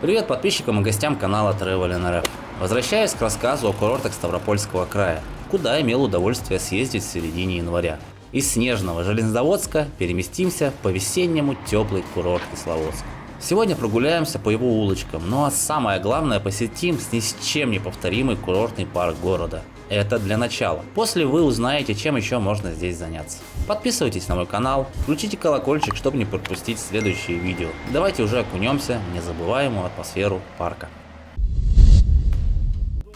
Привет подписчикам и гостям канала Travel.nrf. Возвращаюсь к рассказу о курортах Ставропольского края, куда имел удовольствие съездить в середине января. Из снежного Железнозаводска переместимся по весеннему теплый курорт Кисловодск. Сегодня прогуляемся по его улочкам, ну а самое главное посетим ни с чем не повторимый курортный парк города. Это для начала. После вы узнаете, чем еще можно здесь заняться. Подписывайтесь на мой канал, включите колокольчик, чтобы не пропустить следующие видео. Давайте уже окунемся в незабываемую атмосферу парка.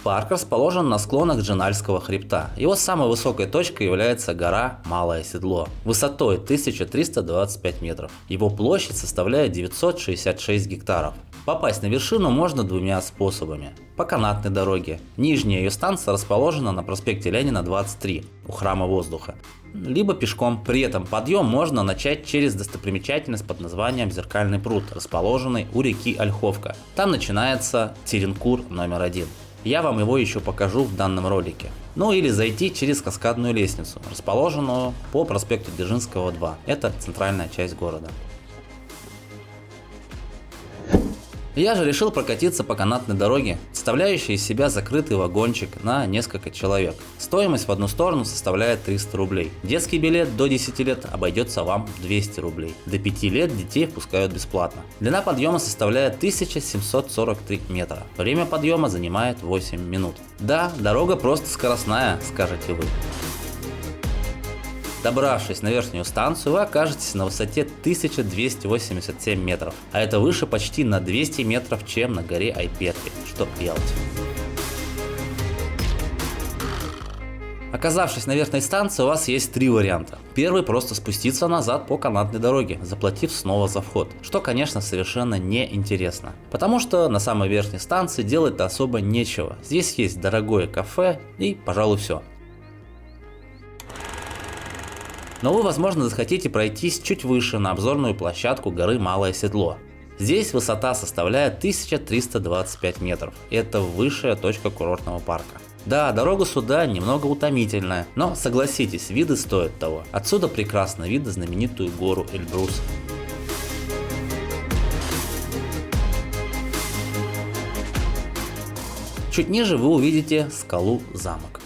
Парк расположен на склонах Джинальского хребта. Его самой высокой точкой является гора Малое Седло, высотой 1325 метров. Его площадь составляет 966 гектаров. Попасть на вершину можно двумя способами. По канатной дороге. Нижняя ее станция расположена на проспекте Ленина, 23, у Храма Воздуха. Либо пешком. При этом подъем можно начать через достопримечательность под названием Зеркальный пруд, расположенный у реки Ольховка. Там начинается Теренкур номер 1. Я вам его еще покажу в данном ролике. Ну или зайти через каскадную лестницу, расположенную по проспекту Дзержинского, 2. Это центральная часть города. Я же решил прокатиться по канатной дороге, представляющей из себя закрытый вагончик на несколько человек. Стоимость в одну сторону составляет 300 рублей. Детский билет до 10 лет обойдется вам в 200 рублей. До 5 лет детей впускают бесплатно. Длина подъема составляет 1743 метра. Время подъема занимает 8 минут. Да, дорога просто скоростная, скажете вы. Добравшись на верхнюю станцию, вы окажетесь на высоте 1287 метров, а это выше почти на 200 метров, чем на горе Айпетри, что в Ялте. Оказавшись на верхней станции, у вас есть три варианта. Первый — просто спуститься назад по канатной дороге, заплатив снова за вход, что, конечно, совершенно неинтересно, потому что на самой верхней станции делать-то особо нечего. Здесь есть дорогое кафе и, пожалуй, все. Но вы, возможно, захотите пройтись чуть выше на обзорную площадку горы Малое Седло. Здесь высота составляет 1325 метров. Это высшая точка курортного парка. Да, дорога сюда немного утомительная, но согласитесь, виды стоят того. Отсюда прекрасно видно знаменитую гору Эльбрус. Чуть ниже вы увидите скалу Замок.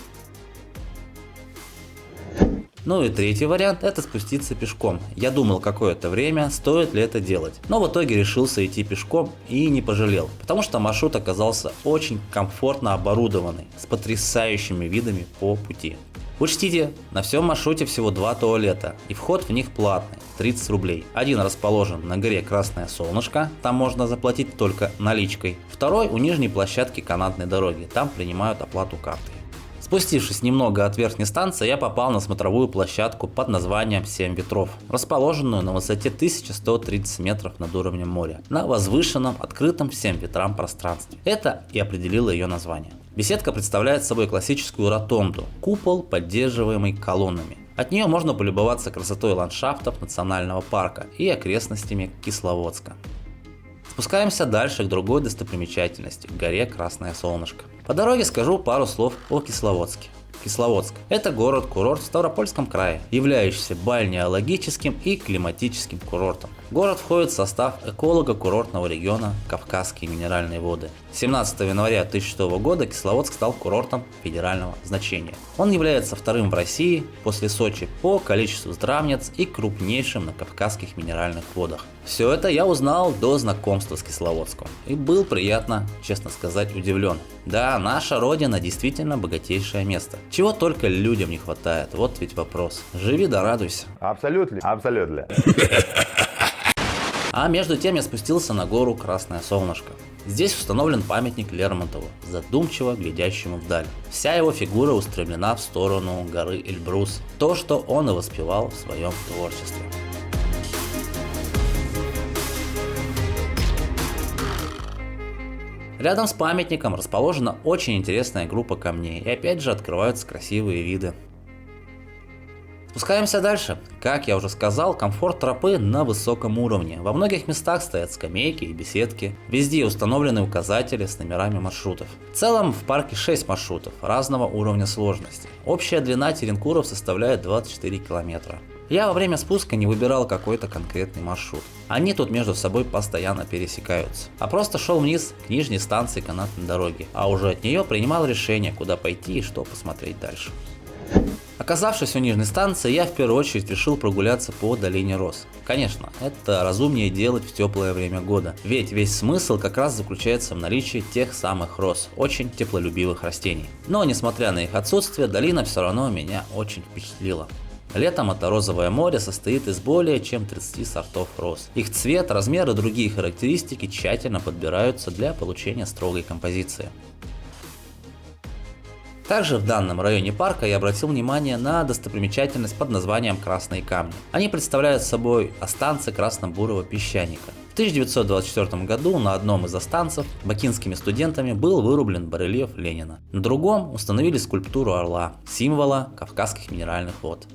Ну и третий вариант — это спуститься пешком. Я думал какое-то время, стоит ли это делать, но в итоге решился идти пешком и не пожалел, потому что маршрут оказался очень комфортно оборудованный, с потрясающими видами по пути. Учтите, на всем маршруте всего 2 туалета, и вход в них платный, 30 рублей. Один расположен на горе Красное Солнышко, там можно заплатить только наличкой. Второй у нижней площадки канатной дороги, там принимают оплату картой. Спустившись немного от верхней станции, я попал на смотровую площадку под названием 7 ветров, расположенную на высоте 1130 метров над уровнем моря, на возвышенном, открытом всем ветрам пространстве. Это и определило ее название. Беседка представляет собой классическую ротонду, купол, поддерживаемый колоннами. От нее можно полюбоваться красотой ландшафтов национального парка и окрестностями Кисловодска. Спускаемся дальше к другой достопримечательности, к горе Красное Солнышко. По дороге скажу пару слов о Кисловодске. Кисловодск – это город-курорт в Ставропольском крае, являющийся бальнеологическим и климатическим курортом. Город входит в состав эколого-курортного региона Кавказские минеральные воды. 17 января 2006 года Кисловодск стал курортом федерального значения. Он является вторым в России после Сочи по количеству здравниц и крупнейшим на Кавказских минеральных водах. Все это я узнал до знакомства с Кисловодском и был приятно, честно сказать, удивлен. Да, наша родина действительно богатейшее место. Чего только людям не хватает, вот ведь вопрос. Живи да радуйся. Абсолютно, абсолютно. А между тем я спустился на гору Красное Солнышко. Здесь установлен памятник Лермонтову, задумчиво глядящему вдаль. Вся его фигура устремлена в сторону горы Эльбрус, то, что он и воспевал в своем творчестве. Рядом с памятником расположена очень интересная группа камней, и опять же открываются красивые виды. Спускаемся дальше. Как я уже сказал, комфорт тропы на высоком уровне. Во многих местах стоят скамейки и беседки. Везде установлены указатели с номерами маршрутов. В целом в парке 6 маршрутов разного уровня сложности. Общая длина Теренкуров составляет 24 километра. Я во время спуска не выбирал какой-то конкретный маршрут. Они тут между собой постоянно пересекаются. А просто шел вниз к нижней станции канатной дороги, а уже от нее принимал решение, куда пойти и что посмотреть дальше. Оказавшись у нижней станции, я в первую очередь решил прогуляться по долине роз. Конечно, это разумнее делать в теплое время года, ведь весь смысл как раз заключается в наличии тех самых роз, очень теплолюбивых растений. Но несмотря на их отсутствие, долина все равно меня очень впечатлила. Летом это розовое море состоит из более чем 30 сортов роз. Их цвет, размер и другие характеристики тщательно подбираются для получения строгой композиции. Также в данном районе парка я обратил внимание на достопримечательность под названием Красные камни. Они представляют собой останцы красно-бурого песчаника. В 1924 году на одном из останцев бакинскими студентами был вырублен барельеф Ленина. На другом установили скульптуру орла, символа Кавказских минеральных вод.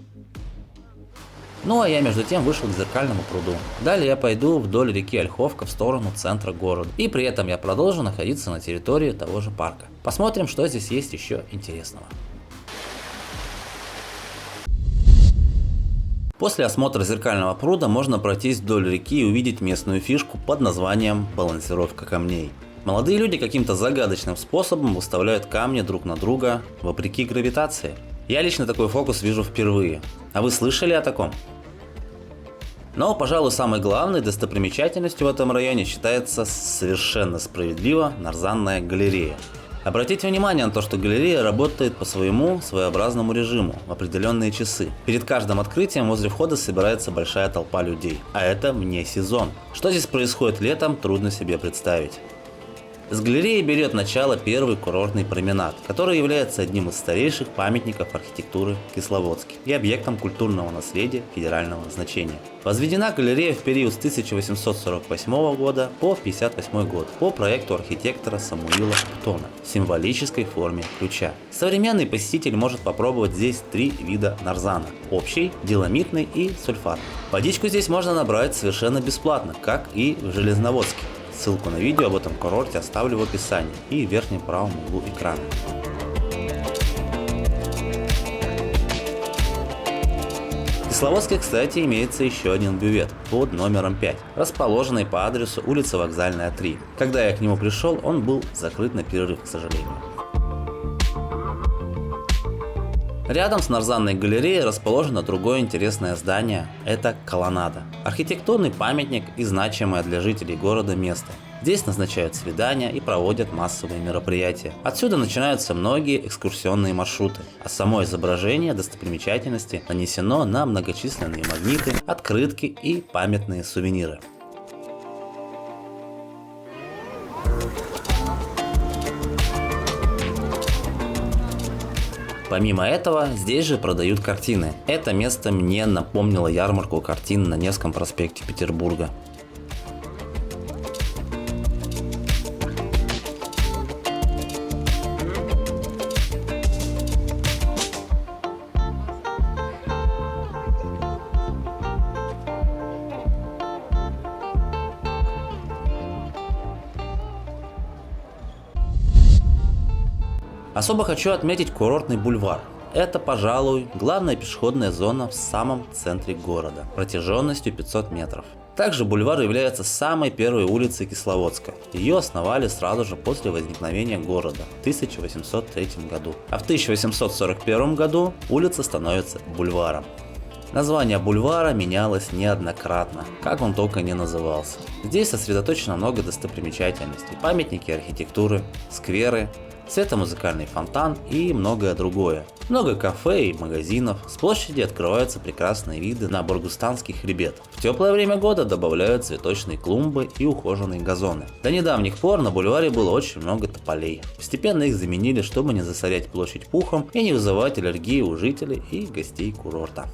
Ну а я между тем вышел к Зеркальному пруду. Далее я пойду вдоль реки Ольховка в сторону центра города. И при этом я продолжу находиться на территории того же парка. Посмотрим, что здесь есть еще интересного. После осмотра Зеркального пруда можно пройтись вдоль реки и увидеть местную фишку под названием балансировка камней. Молодые люди каким-то загадочным способом выставляют камни друг на друга вопреки гравитации. Я лично такой фокус вижу впервые. А вы слышали о таком? Но, пожалуй, самой главной достопримечательностью в этом районе считается совершенно справедливо Нарзанная галерея. Обратите внимание на то, что галерея работает по своему своеобразному режиму в определенные часы. Перед каждым открытием возле входа собирается большая толпа людей, а это вне сезон. Что здесь происходит летом, трудно себе представить. С галереи берет начало первый курортный променад, который является одним из старейших памятников архитектуры в Кисловодске и объектом культурного наследия федерального значения. Возведена галерея в период с 1848 года по 1958 год по проекту архитектора Самуила Птона в символической форме ключа. Современный посетитель может попробовать здесь 3 вида нарзана – общий, диламитный и сульфатный. Водичку здесь можно набрать совершенно бесплатно, как и в Железноводске. Ссылку на видео об этом курорте оставлю в описании и в верхнем правом углу экрана. В Кисловодске, кстати, имеется еще один бювет под номером 5, расположенный по адресу улица Вокзальная, 3. Когда я к нему пришел, он был закрыт на перерыв, к сожалению. Рядом с Нарзанной галереей расположено другое интересное здание – это колоннада. Архитектурный памятник и значимое для жителей города место. Здесь назначают свидания и проводят массовые мероприятия. Отсюда начинаются многие экскурсионные маршруты, а само изображение достопримечательности нанесено на многочисленные магниты, открытки и памятные сувениры. Помимо этого, здесь же продают картины. Это место мне напомнило ярмарку картин на Невском проспекте Петербурга. Особо хочу отметить курортный бульвар. Это, пожалуй, главная пешеходная зона в самом центре города, протяженностью 500 метров. Также бульвар является самой первой улицей Кисловодска. Ее основали сразу же после возникновения города в 1803 году. А в 1841 году улица становится бульваром. Название бульвара менялось неоднократно, как он только не назывался. Здесь сосредоточено много достопримечательностей, памятники архитектуры, скверы, светомузыкальный фонтан и многое другое. Много кафе и магазинов, с площади открываются прекрасные виды на Бургустанский хребет. В теплое время года добавляют цветочные клумбы и ухоженные газоны. До недавних пор на бульваре было очень много тополей. Постепенно их заменили, чтобы не засорять площадь пухом и не вызывать аллергии у жителей и гостей курорта.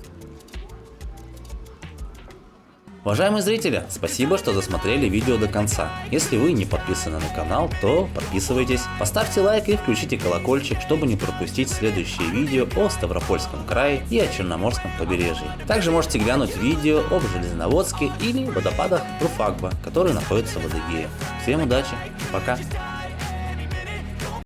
Уважаемые зрители, спасибо, что досмотрели видео до конца. Если вы не подписаны на канал, то подписывайтесь, поставьте лайк и включите колокольчик, чтобы не пропустить следующие видео о Ставропольском крае и о Черноморском побережье. Также можете глянуть видео об Железноводске или водопадах Руфагба, которые находятся в Адыгее. Всем удачи, пока!